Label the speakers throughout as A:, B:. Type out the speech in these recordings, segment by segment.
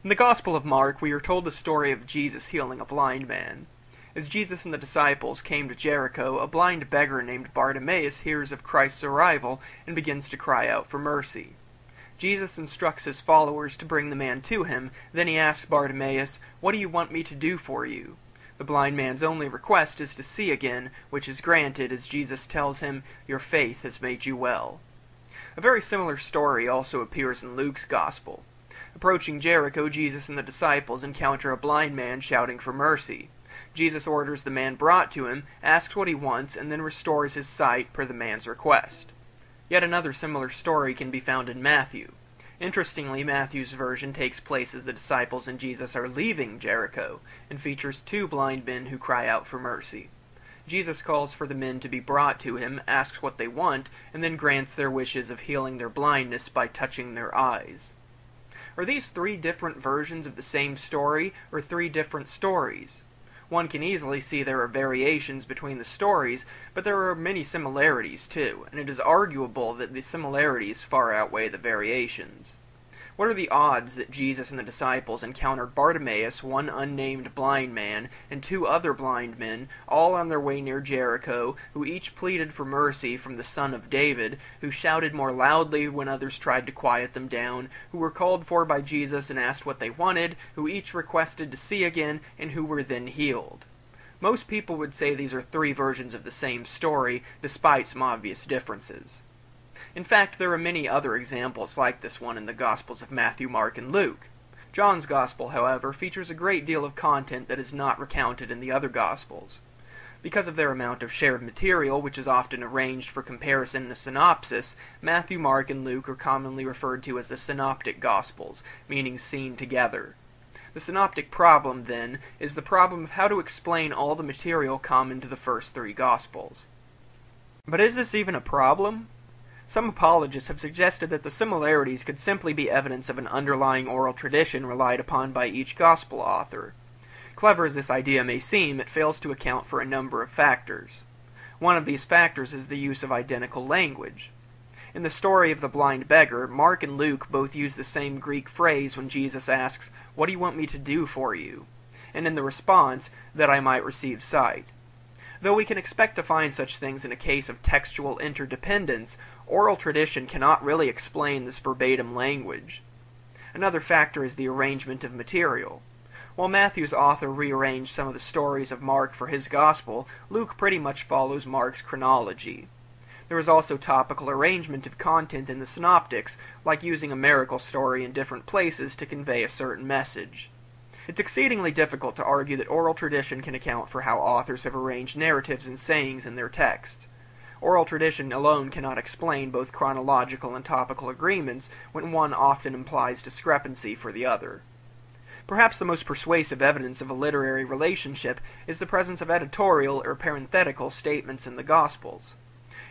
A: In the Gospel of Mark, we are told the story of Jesus healing a blind man. As Jesus and the disciples came to Jericho, a blind beggar named Bartimaeus hears of Christ's arrival and begins to cry out for mercy. Jesus instructs his followers to bring the man to him. Then he asks Bartimaeus, "What do you want me to do for you?" The blind man's only request is to see again, which is granted as Jesus tells him, "Your faith has made you well." A very similar story also appears in Luke's Gospel. Approaching Jericho, Jesus and the disciples encounter a blind man shouting for mercy. Jesus orders the man brought to him, asks what he wants, and then restores his sight per the man's request. Yet another similar story can be found in Matthew. Interestingly, Matthew's version takes place as the disciples and Jesus are leaving Jericho, and features two blind men who cry out for mercy. Jesus calls for the men to be brought to him, asks what they want, and then grants their wishes of healing their blindness by touching their eyes. Are these three different versions of the same story, or three different stories? One can easily see there are variations between the stories, but there are many similarities too, and it is arguable that the similarities far outweigh the variations. What are the odds that Jesus and the disciples encountered Bartimaeus, one unnamed blind man, and two other blind men, all on their way near Jericho, who each pleaded for mercy from the Son of David, who shouted more loudly when others tried to quiet them down, who were called for by Jesus and asked what they wanted, who each requested to see again, and who were then healed? Most people would say these are three versions of the same story, despite some obvious differences. In fact, there are many other examples like this one in the Gospels of Matthew, Mark, and Luke. John's Gospel, however, features a great deal of content that is not recounted in the other Gospels. Because of their amount of shared material, which is often arranged for comparison in a synopsis, Matthew, Mark, and Luke are commonly referred to as the Synoptic Gospels, meaning seen together. The synoptic problem, then, is the problem of how to explain all the material common to the first three Gospels. But is this even a problem? Some apologists have suggested that the similarities could simply be evidence of an underlying oral tradition relied upon by each Gospel author. Clever as this idea may seem, it fails to account for a number of factors. One of these factors is the use of identical language. In the story of the blind beggar, Mark and Luke both use the same Greek phrase when Jesus asks, "What do you want me to do for you?" and in the response, "That I might receive sight." Though we can expect to find such things in a case of textual interdependence, oral tradition cannot really explain this verbatim language. Another factor is the arrangement of material. While Matthew's author rearranged some of the stories of Mark for his Gospel, Luke pretty much follows Mark's chronology. There is also topical arrangement of content in the Synoptics, like using a miracle story in different places to convey a certain message. It's exceedingly difficult to argue that oral tradition can account for how authors have arranged narratives and sayings in their text. Oral tradition alone cannot explain both chronological and topical agreements when one often implies discrepancy for the other. Perhaps the most persuasive evidence of a literary relationship is the presence of editorial or parenthetical statements in the Gospels.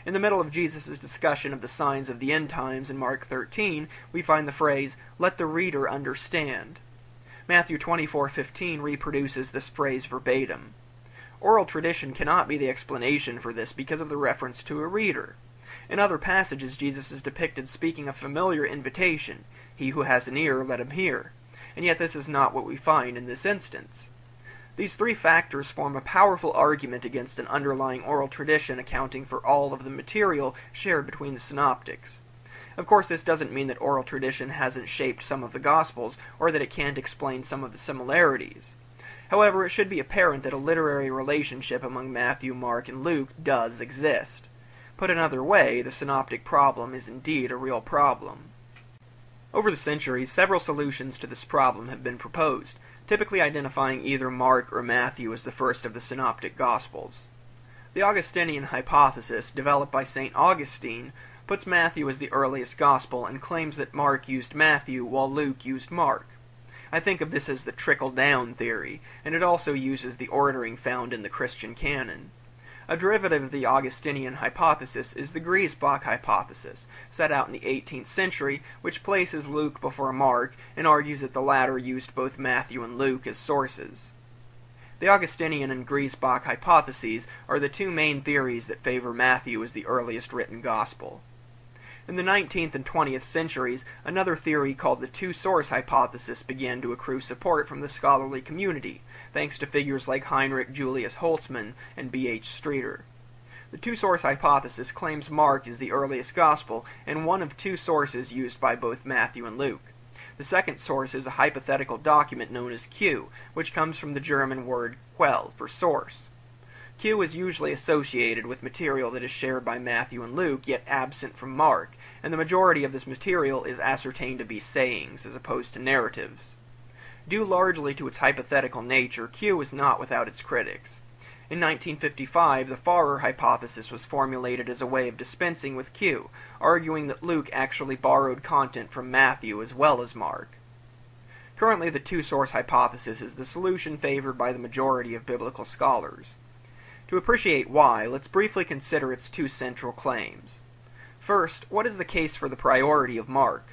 A: In the middle of Jesus' discussion of the signs of the end times in Mark 13, we find the phrase, "Let the reader understand." Matthew 24:15 reproduces this phrase verbatim. Oral tradition cannot be the explanation for this because of the reference to a reader. In other passages, Jesus is depicted speaking a familiar invitation, "He who has an ear, let him hear." And yet this is not what we find in this instance. These three factors form a powerful argument against an underlying oral tradition accounting for all of the material shared between the synoptics. Of course, this doesn't mean that oral tradition hasn't shaped some of the Gospels, or that it can't explain some of the similarities. However, it should be apparent that a literary relationship among Matthew, Mark, and Luke does exist. Put another way, the synoptic problem is indeed a real problem. Over the centuries, several solutions to this problem have been proposed, typically identifying either Mark or Matthew as the first of the synoptic Gospels. The Augustinian hypothesis, developed by St. Augustine, puts Matthew as the earliest Gospel and claims that Mark used Matthew while Luke used Mark. I think of this as the trickle-down theory, and it also uses the ordering found in the Christian canon. A derivative of the Augustinian hypothesis is the Griesbach hypothesis, set out in the 18th century, which places Luke before Mark and argues that the latter used both Matthew and Luke as sources. The Augustinian and Griesbach hypotheses are the two main theories that favor Matthew as the earliest written Gospel. In the 19th and 20th centuries, another theory called the two-source hypothesis began to accrue support from the scholarly community, thanks to figures like Heinrich Julius Holtzmann and B.H. Streeter. The two-source hypothesis claims Mark is the earliest gospel and one of two sources used by both Matthew and Luke. The second source is a hypothetical document known as Q, which comes from the German word Quell for source. Q is usually associated with material that is shared by Matthew and Luke, yet absent from Mark, and the majority of this material is ascertained to be sayings as opposed to narratives. Due largely to its hypothetical nature, Q is not without its critics. In 1955, the Farrer hypothesis was formulated as a way of dispensing with Q, arguing that Luke actually borrowed content from Matthew as well as Mark. Currently, the two-source hypothesis is the solution favored by the majority of biblical scholars. To appreciate why, let's briefly consider its two central claims. First, what is the case for the priority of Mark?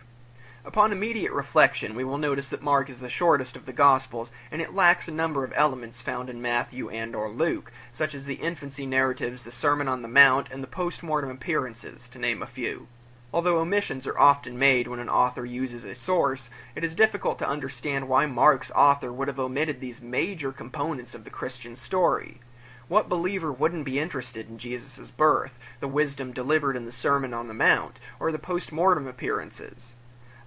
A: Upon immediate reflection, we will notice that Mark is the shortest of the Gospels, and it lacks a number of elements found in Matthew and/or Luke, such as the infancy narratives, the Sermon on the Mount, and the post-mortem appearances, to name a few. Although omissions are often made when an author uses a source, it is difficult to understand why Mark's author would have omitted these major components of the Christian story. What believer wouldn't be interested in Jesus' birth, the wisdom delivered in the Sermon on the Mount, or the post-mortem appearances?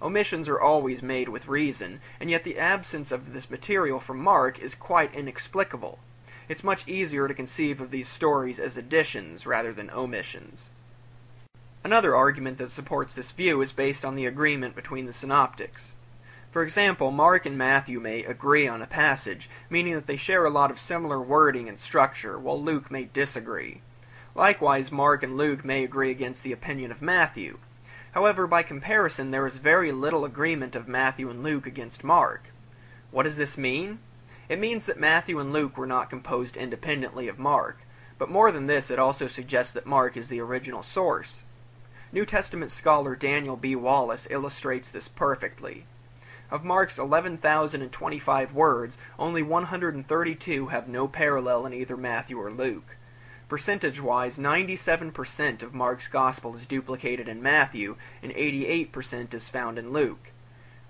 A: Omissions are always made with reason, and yet the absence of this material from Mark is quite inexplicable. It's much easier to conceive of these stories as additions rather than omissions. Another argument that supports this view is based on the agreement between the synoptics. For example, Mark and Matthew may agree on a passage, meaning that they share a lot of similar wording and structure, while Luke may disagree. Likewise, Mark and Luke may agree against the opinion of Matthew. However, by comparison, there is very little agreement of Matthew and Luke against Mark. What does this mean? It means that Matthew and Luke were not composed independently of Mark, but more than this, it also suggests that Mark is the original source. New Testament scholar Daniel B. Wallace illustrates this perfectly. Of Mark's 11,025 words, only 132 have no parallel in either Matthew or Luke. Percentage-wise, 97% of Mark's Gospel is duplicated in Matthew, and 88% is found in Luke.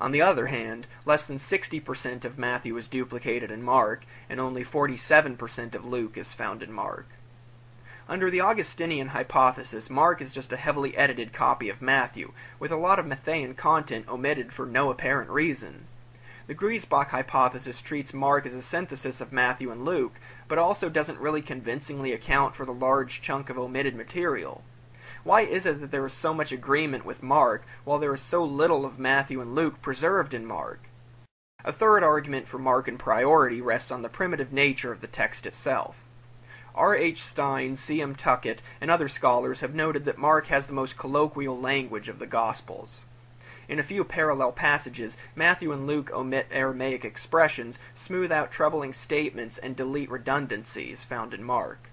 A: On the other hand, less than 60% of Matthew is duplicated in Mark, and only 47% of Luke is found in Mark. Under the Augustinian hypothesis, Mark is just a heavily edited copy of Matthew, with a lot of Matthean content omitted for no apparent reason. The Griesbach hypothesis treats Mark as a synthesis of Matthew and Luke, but also doesn't really convincingly account for the large chunk of omitted material. Why is it that there is so much agreement with Mark, while there is so little of Matthew and Luke preserved in Mark? A third argument for Mark and priority rests on the primitive nature of the text itself. R. H. Stein, C. M. Tuckett, and other scholars have noted that Mark has the most colloquial language of the Gospels. In a few parallel passages, Matthew and Luke omit Aramaic expressions, smooth out troubling statements, and delete redundancies found in Mark.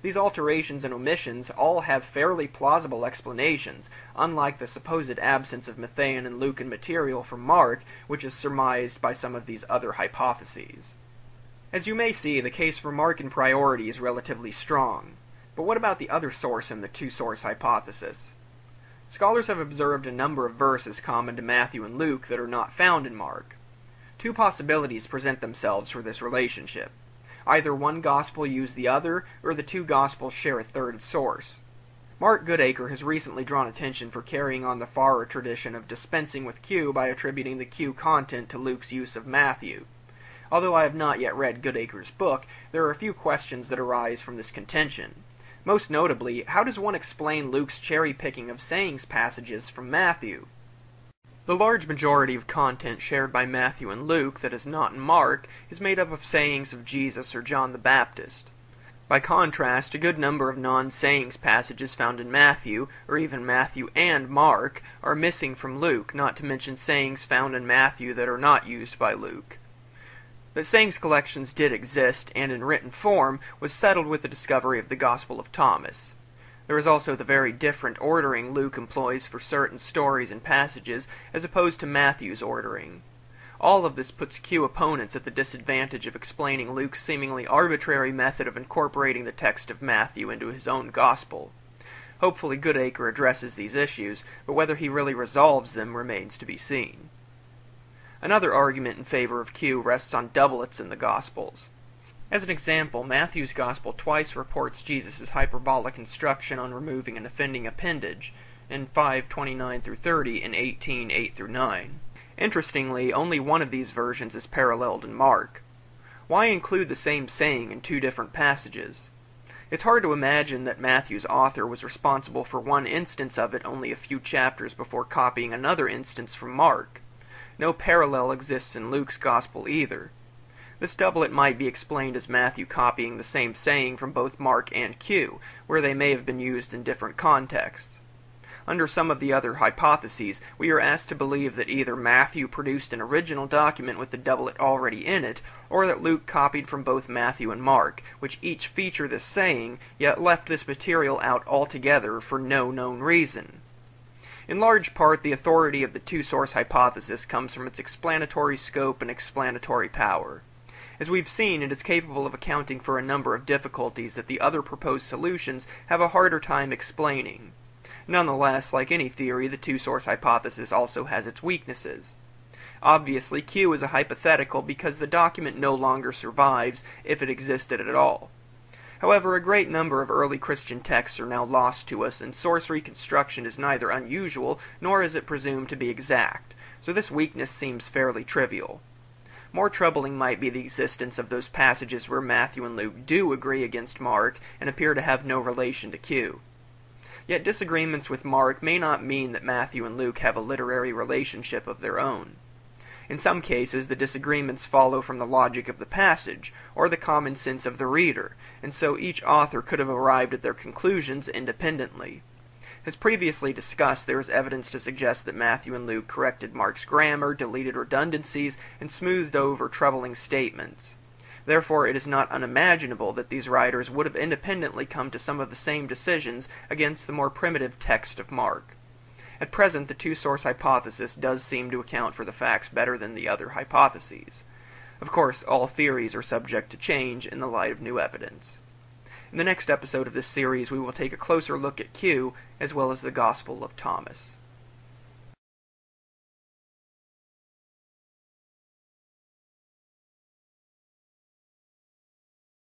A: These alterations and omissions all have fairly plausible explanations, unlike the supposed absence of Matthean and Lucan material from Mark, which is surmised by some of these other hypotheses. As you may see, the case for Mark and priority is relatively strong. But what about the other source in the two-source hypothesis? Scholars have observed a number of verses common to Matthew and Luke that are not found in Mark. Two possibilities present themselves for this relationship. Either one gospel used the other, or the two gospels share a third source. Mark Goodacre has recently drawn attention for carrying on the Farrer tradition of dispensing with Q by attributing the Q content to Luke's use of Matthew. Although I have not yet read Goodacre's book, there are a few questions that arise from this contention. Most notably, how does one explain Luke's cherry-picking of sayings passages from Matthew? The large majority of content shared by Matthew and Luke that is not in Mark is made up of sayings of Jesus or John the Baptist. By contrast, a good number of non-sayings passages found in Matthew, or even Matthew and Mark, are missing from Luke, not to mention sayings found in Matthew that are not used by Luke. That sayings collections did exist, and in written form, was settled with the discovery of the Gospel of Thomas. There is also the very different ordering Luke employs for certain stories and passages, as opposed to Matthew's ordering. All of this puts Q opponents at the disadvantage of explaining Luke's seemingly arbitrary method of incorporating the text of Matthew into his own Gospel. Hopefully Goodacre addresses these issues, but whether he really resolves them remains to be seen. Another argument in favor of Q rests on doublets in the Gospels. As an example, Matthew's Gospel twice reports Jesus' hyperbolic instruction on removing an offending appendage, in 5:29-30 and 18:8-9. Interestingly, only one of these versions is paralleled in Mark. Why include the same saying in two different passages? It's hard to imagine that Matthew's author was responsible for one instance of it only a few chapters before copying another instance from Mark. No parallel exists in Luke's Gospel either. This doublet might be explained as Matthew copying the same saying from both Mark and Q, where they may have been used in different contexts. Under some of the other hypotheses, we are asked to believe that either Matthew produced an original document with the doublet already in it, or that Luke copied from both Matthew and Mark, which each feature this saying, yet left this material out altogether for no known reason. In large part, the authority of the two-source hypothesis comes from its explanatory scope and explanatory power. As we've seen, it is capable of accounting for a number of difficulties that the other proposed solutions have a harder time explaining. Nonetheless, like any theory, the two-source hypothesis also has its weaknesses. Obviously, Q is a hypothetical because the document no longer survives, if it existed at all. However, a great number of early Christian texts are now lost to us, and source reconstruction is neither unusual, nor is it presumed to be exact, so this weakness seems fairly trivial. More troubling might be the existence of those passages where Matthew and Luke do agree against Mark and appear to have no relation to Q. Yet disagreements with Mark may not mean that Matthew and Luke have a literary relationship of their own. In some cases, the disagreements follow from the logic of the passage, or the common sense of the reader, and so each author could have arrived at their conclusions independently. As previously discussed, there is evidence to suggest that Matthew and Luke corrected Mark's grammar, deleted redundancies, and smoothed over troubling statements. Therefore, it is not unimaginable that these writers would have independently come to some of the same decisions against the more primitive text of Mark. At present, the two-source hypothesis does seem to account for the facts better than the other hypotheses. Of course, all theories are subject to change in the light of new evidence. In the next episode of this series, we will take a closer look at Q, as well as the Gospel of Thomas.